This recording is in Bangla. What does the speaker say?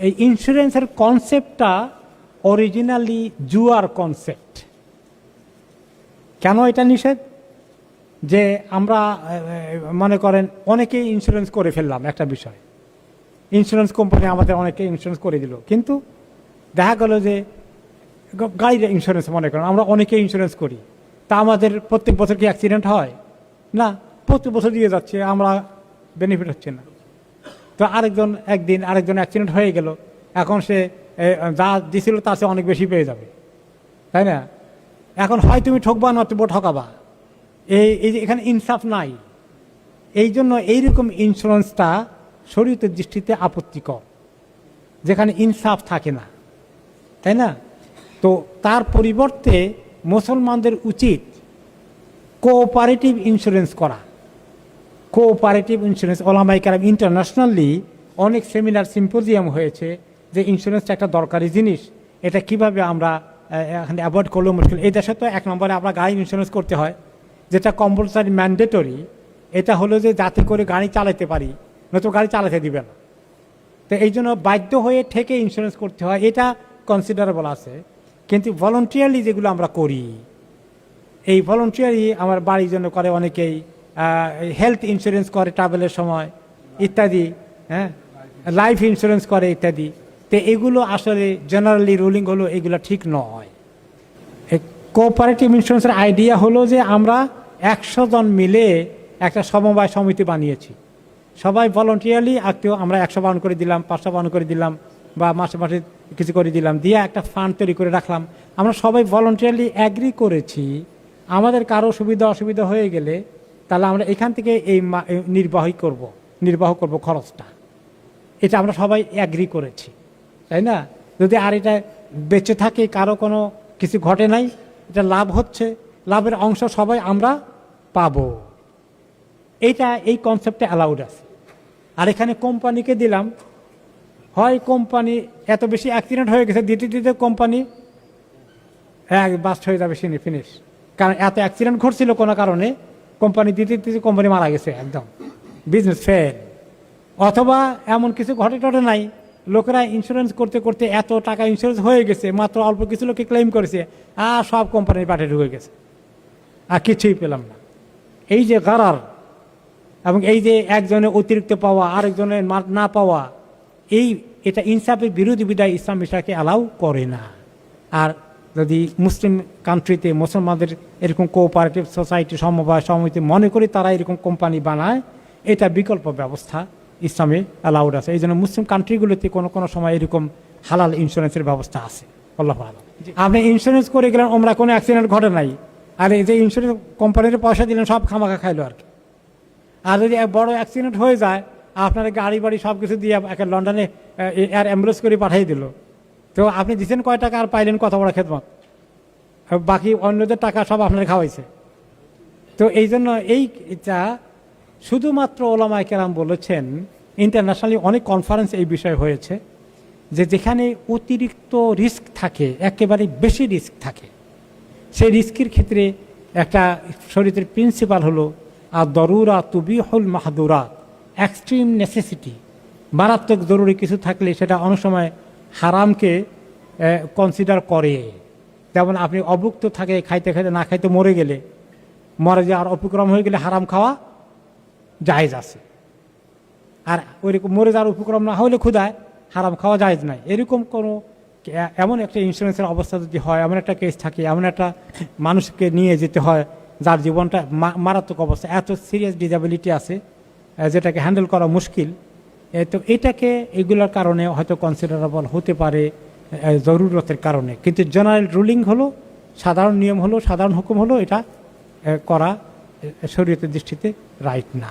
এই ইন্স্যুরেন্সের কনসেপ্টটা অরিজিনালি জুয়ার কনসেপ্ট। কেন এটা নিষেধ? যে আমরা মনে করেন অনেকেই ইন্স্যুরেন্স করে ফেললাম, একটা বিষয়, ইন্স্যুরেন্স কোম্পানি আমাদের অনেকে ইন্স্যুরেন্স করে দিল, কিন্তু দেখা গেল যে গাড়ির ইন্স্যুরেন্স মনে করেন আমরা অনেকে ইন্স্যুরেন্স করি, তা আমাদের প্রত্যেক বছর কি অ্যাক্সিডেন্ট হয়? না, প্রত্যেক বছর দিয়ে যাচ্ছে, আমরা বেনিফিট হচ্ছে না। তো একদিন আরেকজন অ্যাক্সিডেন্ট হয়ে গেল, এখন সে যা দিছিল তার চেয়ে অনেক বেশি পেয়ে যাবে, তাই না? এখন হয় তুমি ঠকবা নতুবা ঠকাবা, এই যে এখানে ইনসাফ নাই। এই জন্য এইরকম ইন্স্যুরেন্সটা শরীয়তের দৃষ্টিতে আপত্তিকর, যেখানে ইনসাফ থাকে না, তাই না? তো তার পরিবর্তে মুসলমানদের উচিত কোঅপারেটিভ ইন্স্যুরেন্স করা। কোঅপারেটিভ ইন্স্যুরেন্স, ওলামায়ে কেরাম ইন্টারন্যাশনালি অনেক সেমিনার সিম্পোজিয়াম হয়েছে যে ইন্স্যুরেন্সটা একটা দরকারি জিনিস, এটা কিভাবে আমরা এখানে অ্যাভয়েড করলেও মুশকিল। এই দেশে তো এক নম্বরে আমরা গাড়ি ইন্স্যুরেন্স করতে হয়, যেটা কম্পালসারি ম্যান্ডেটরি। এটা হলো যে যাতে করে গাড়ি চালাতে পারি, নয়তো গাড়ি চালাতে দিবে না। তো এই জন্য বাধ্য হয়ে ঠেকে ইন্স্যুরেন্স করতে হয়, এটা কনসিডারেবল আছে। কিন্তু ভলান্টিয়ারলি যেগুলো আমরা করি, এই ভলান্টিয়ারলি আমার বাড়ির জন্য করে অনেকেই, হেলথ ইন্স্যুরেন্স করে ট্রাভেলের সময় ইত্যাদি, হ্যাঁ, লাইফ ইন্স্যুরেন্স করে ইত্যাদি। তো এগুলো আসলে জেনারেলি রুলিং হলো এগুলো ঠিক নয়। কোঅপারেটিভ ইন্স্যুরেন্সের আইডিয়া হলো যে আমরা 100 জন মিলে একটা সমবায় সমিতি বানিয়েছি, সবাই ভলান্টিয়ারলি আত্মীয়, আমরা 100 পাউন্ড করে দিলাম, 500 পাউন্ড করে দিলাম, বা মাসে মাসে কিছু করে দিলাম, দিয়ে একটা ফান্ড তৈরি করে রাখলাম। আমরা সবাই ভলান্টিয়ারলি অ্যাগ্রি করেছি আমাদের কারো সুবিধা অসুবিধা হয়ে গেলে তাহলে আমরা এখান থেকে এই নির্বাহ করব খরচটা। এটা আমরা সবাই অ্যাগ্রি করেছি, তাই না? যদি আর এটা বেঁচে থাকে, কারো কোনো কিছু ঘটে নাই, এটা লাভ হচ্ছে, লাভের অংশ সবাই আমরা পাবো, এই কনসেপ্টে অ্যালাউড আছে। আর এখানে কোম্পানিকে দিলাম, হয় কোম্পানি এত বেশি অ্যাক্সিডেন্ট হয়ে গেছে, দিতে দিতে কোম্পানি বাস্ট হয়ে যাবে, ফিনিশ। কারণ এত অ্যাক্সিডেন্ট ঘটছিল কোনো কারণে, কোম্পানি দিতে দিতে কোম্পানি মারা গেছে, একদম বিজনেস ফেল। অথবা এমন কিছু ঘটে নাই, লোকেরা ইন্স্যুরেন্স করতে করতে এত টাকা ইন্স্যুরেন্স হয়ে গেছে, মাত্র অল্প কিছু লোকে ক্লেম করেছে, আর সব কোম্পানির পাটে ঢুকে গেছে, আর কিছুই পেলাম না। এই যে গারার, এবং এই যে একজনের অতিরিক্ত পাওয়া আরেকজনের না পাওয়া, এটা ইনসাফের বিরোধী বিধায় ইসলাম বিষয়কে অ্যালাউ করে না। আর যদি মুসলিম কান্ট্রিতে মুসলমানদের এরকম কোঅপারেটিভ সোসাইটি, সমবায় সমিতি মনে করি তারা এরকম কোম্পানি বানায়, এটা বিকল্প ব্যবস্থা ইসলামে অ্যালাউড আছে। এই জন্য মুসলিম কান্ট্রিগুলোতে কোনো সময় এরকম হালাল ইন্স্যুরেন্সের ব্যবস্থা আছে। আল্লাহু আলাম। আপনি ইন্স্যুরেন্স করে গেলেন, আমরা কোনো অ্যাক্সিডেন্ট ঘটে নাই, আর এই যে ইন্স্যুরেন্স কোম্পানির পয়সা দিলেন সব খামাখা খাইলো আর কি। আর যদি বড় অ্যাক্সিডেন্ট হয়ে যায়, আপনার গাড়ি বাড়ি সব কিছু দিয়ে একটা লন্ডনে এয়ার অ্যাম্বুলেন্স করে পাঠিয়ে দিল, তো আপনি দিচ্ছেন কয় টাকা আর পাইলেন কত বড় খেদমত, বাকি অন্যদের টাকা সব আপনার খাওয়াইছে। তো এই জন্য এইটা শুধুমাত্র ওলামায়ে কেরাম বলেছেন, ইন্টারন্যাশনালি অনেক কনফারেন্স এই বিষয়ে হয়েছে, যে যেখানে অতিরিক্ত রিস্ক থাকে, একেবারে বেশি রিস্ক থাকে, সেই রিস্কের ক্ষেত্রে একটা শরীয়তের প্রিন্সিপাল হলো আর দরুরা তুবিহুল মাহদুরাত, এক্সট্রিম নেসেসিটি, মারাত্মক জরুরি কিছু থাকলে সেটা অনেক সময় হারামকে কনসিডার করে। যেমন আপনি অভুক্ত থাকে, খাইতে খাইতে না খাইতে মরে গেলে, মরে যাওয়ার উপক্রম হয়ে গেলে হারাম খাওয়া জায়েজ আছে। আর ওইরকম মরে যাওয়ার উপক্রম না হলে ক্ষুধায় হারাম খাওয়া জায়েজ নাই। এরকম কোনো এমন একটা ইন্স্যুরেন্সের অবস্থা যদি হয়, এমন একটা কেস থাকে, এমন একটা মানুষকে নিয়ে যেতে হয় যার জীবনটা মারাত্মক অবস্থা, এত সিরিয়াস ডিসএবিলিটি আছে যেটাকে হ্যান্ডেল করা মুশকিল, তো এটাকে এগুলোর কারণে হয়তো কনসিডারেবল হতে পারে জরুরতের কারণে। কিন্তু জেনারেল রুলিং হলো, সাধারণ নিয়ম হলো, সাধারণ হুকুম হলো, এটা করা শরীয়তের দৃষ্টিতে রাইট না।